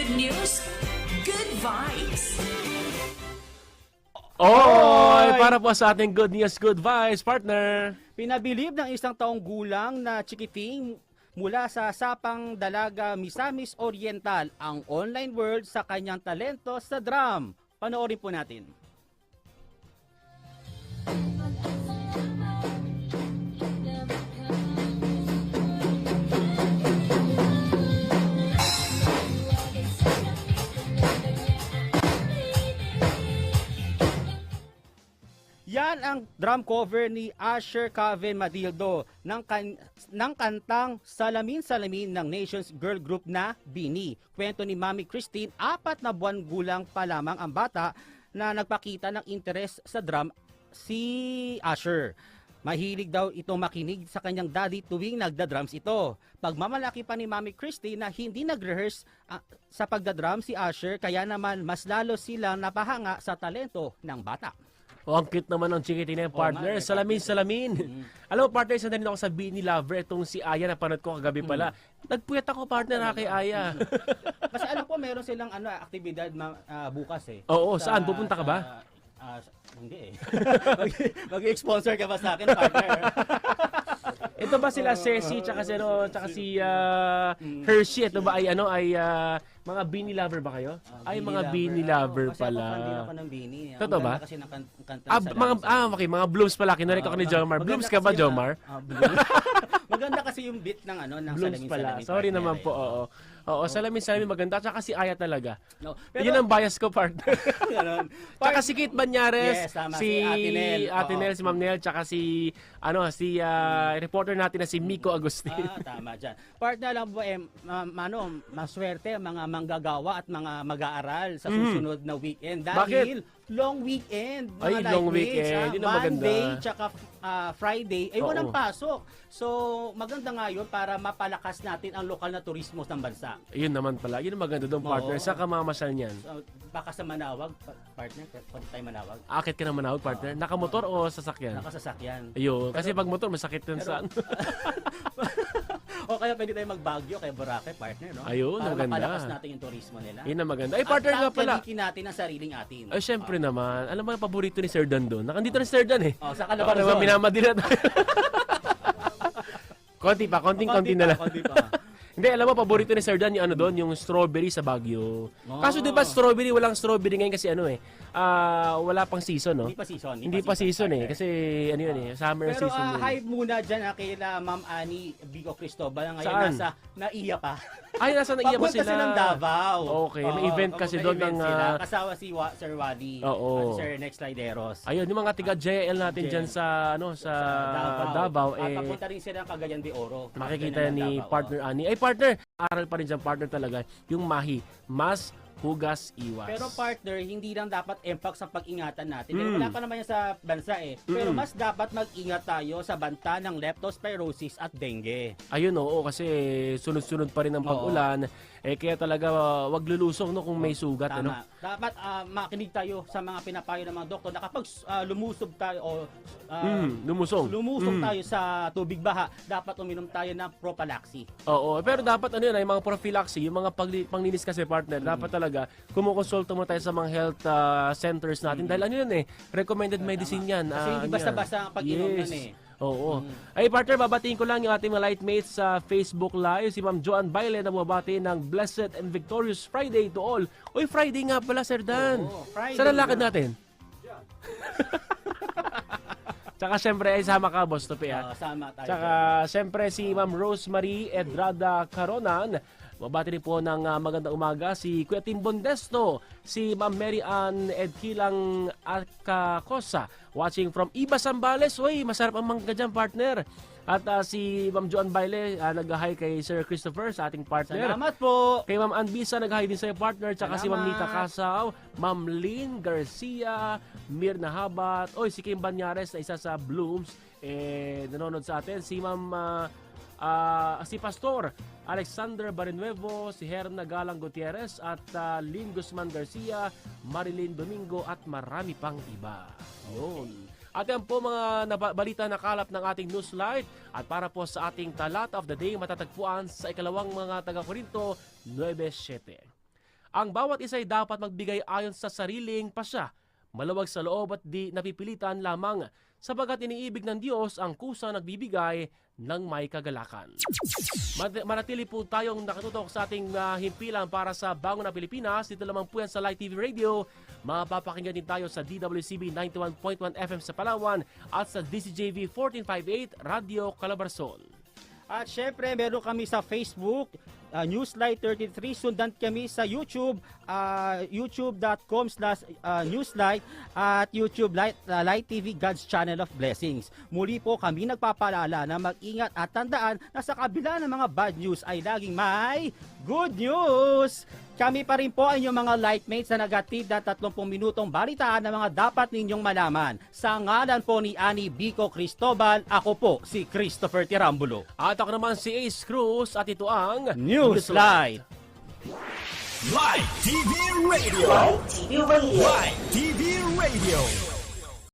good news, good vibes. Oy! Para po sa ating good news, good vibes, partner. Pinabilib ng isang taong gulang na chikiting mula sa Sapang Dalaga, Misamis Oriental ang online world sa kanyang talento sa drum. Panoorin po natin. Yan ang drum cover ni Asher Caven Madildo ng kantang Salamin-Salamin ng Nations Girl Group na Bini. Kwento ni Mami Christine, 4 na buwan gulang pa lamang ang bata na nagpakita ng interes sa drum si Asher. Mahilig daw ito makinig sa kanyang daddy tuwing nagda-drums ito. Pagmamalaki pa ni Mami Christine na hindi nag-rehearse sa pagda-drum si Asher, kaya naman mas lalo silang napahanga sa talento ng bata. Oh, ang cute naman ng chikiting na yung partner. Salamin-salamin. Alam mo, partner, isa na rin ako sa Bini Lover. Itong si Aya, napanood ko kagabi pala. Nagpuyat ako, partner, kay Aya. Kasi alam ko, meron silang aktibidad bukas eh. Oo, saan? Pupunta ka ba? Hindi eh. Mag-sponsor ka ba sa akin, partner? Ito ba sila Ceci tsaka si Hershey? Ito ba ay mga Bini Lover ba kayo? Ay mga Bini Lover Kasi pala. ako fan din ako ng Bini. Totoo ba? Kasi ng kanta Okay, mga Blooms pala. Kinarek ako ni Jomar. Blooms ka ba, Jomar? Maganda kasi yung beat ng ng Blooms pala. Salamin-Salamin. Sorry naman po, oo. Oo, Salamin-Salamin maganda. Tsaka si Aya talaga. No, Yun ang bias ko, partner. Tsaka si Kate Banyares, Yes, tama, si si Ate Nel, si Ma'am Nel, tsaka si reporter natin na si Miko Agustin. Tama dyan. Partner lang po maswerte ang mga manggagawa at mga mag-aaral sa susunod na weekend. Dahil long weekend. Ay, long weekend. Yun ang maganda. Monday, tsaka Friday, ay walang Oo. pasok. So, maganda nga yun para mapalakas natin ang lokal na turismo ng bansa. Yun naman pala. Yun ang maganda doon, partner. Oo. Saan ka mamasyal niyan? So, baka sa Manawag, partner, pwede tayo Manawag. Akit ka na Manawag, partner? Nakamotor o sasakyan? Nakasasakyan. Ayun. Kasi pag motor, masakit yun saan. O kaya pwede tayo mag-Baguio kay Boracay, partner, no? Ayun, para maganda. mapalakas natin yung turismo nila. Yun ang maganda. Ay, partner nga pala. At natin ang sariling atin. Ay, syempre naman. Alam mo yung paborito ni Sir Dan doon? Nakandito na si Sir Dan eh. Sa Baka Calabarzon. naman minamadila tayo. Konti pa, konting-konti na lang. Konti pa. Hindi, alam mo, paborito ni Sir Dan yung yung strawberry sa Baguio. Kaso di ba strawberry, walang strawberry ngayon kasi wala pang season, no? Hindi pa season. Hindi pa season eh, kasi summer Pero season. hype muna dyan kila Ma'am Annie Bico Cristobal. Ngayon Saan? nasa Naiya pa. Ay, nasa Naiya pa Papunta sila. silang Davao. Okay, may event kasi doon ng... Kasama si Sir Wally Oo. at Sir Next Lideros. Ayun, yung mga tiga JL natin dyan sa Davao. Papunta rin sila ng Cagayan de Oro. Makikita Dyan ng ni Davao. partner Ani. Ay, partner, aral pa rin dyan, partner talaga. Yung mahi, mas hugas iwas. Pero partner, hindi lang dapat impact sa pag-ingatan natin. Dahil wala pa naman yan sa bansa eh. Pero mas dapat mag-ingat tayo sa banta ng leptospirosis at dengue. Ayun, oo, kasi sunod-sunod pa rin ang pag-ulan. Kaya talaga wag lulusong kung may sugat. Tama. Dapat makinig tayo sa mga pinapayo ng mga doktor na kapag lumusog tayo o lumusong. tayo sa tubig baha, dapat uminom tayo ng prophylaxis. Oo, pero dapat ay mga prophylaxis, yung mga panglinis kasi partner, dapat talaga kumukonsulta mo tayo sa mga health centers natin dahil recommended medicine yan. Kasi hindi basta-basta ang pag-inom nun eh. Oo. Ay partner, babatiin ko lang yung ating mga lightmates sa Facebook Live. Si Ma'am Joan Baile na bumabati ng Blessed and Victorious Friday to all. Uy, Friday nga pala, Sir Dan. Oo, Friday Saan ang lakad na. natin? Tsaka syempre ay sama ka, Boss Tope. Sama tayo. Tsaka syempre si Ma'am Rosemary Edrada Caronan. Mabati rin po ng magandang umaga si Kuya Tim Bondesto, si Ma'am Mary Ann Edkilang Alcacosa, watching from Iba Zambales. Uy, masarap ang mangga dyan, partner. At si Ma'am Joan Baile, nag-hi kay Sir Christopher, sa ating partner. Salamat po. Kay Ma'am Anbisa, nag-hi din sa iyo, partner. Tsaka si Ma'am Salamat. Nita Casaw, Ma'am Lynn Garcia, Mirna Habat, si Kim Banyares na isa sa Blooms, nanonood sa atin. Si Ma'am si Pastor Alexander Barinuevo, si Herna Galang Gutierrez at Lynn Guzman Garcia, Marilyn Domingo at marami pang iba. Yun. At yan po mga balita na kalap ng ating Newslight. At para po sa ating Talat of the Day, matatagpuan sa ikalawang mga taga-Corinto 9:7. Ang bawat isa ay dapat magbigay ayon sa sariling pasya, maluwag sa loob at di napipilitan lamang, sapagat iniibig ng Diyos ang kusang nagbibigay ng may kagalakan. Manatili po tayong nakatutok sa ating himpilan para sa Bangon na Pilipinas. Dito lamang po yan sa Light TV Radio. Mapapakinggan din tayo sa DWCB 91.1 FM sa Palawan at sa DCJV 1458 Radio Calabarzon. At syempre, meron kami sa Facebook, Newslight 33. Sundan kami sa YouTube, youtube.com/newslight at YouTube Light TV God's Channel of Blessings. Muli po kami nagpapaalala na mag-ingat at tandaan na sa kabila ng mga bad news ay laging may good news. Kami pa rin po ang inyong mga lightmates na nagatid na 30 minutong balitaan na mga dapat ninyong malaman. Sa ngalan po ni Ani Bico Cristobal, ako po si Christopher Tirambulo. At ako naman si Ace Cruz at ito ang Newslight. Live TV Radio. Live TV Radio. Live TV Radio.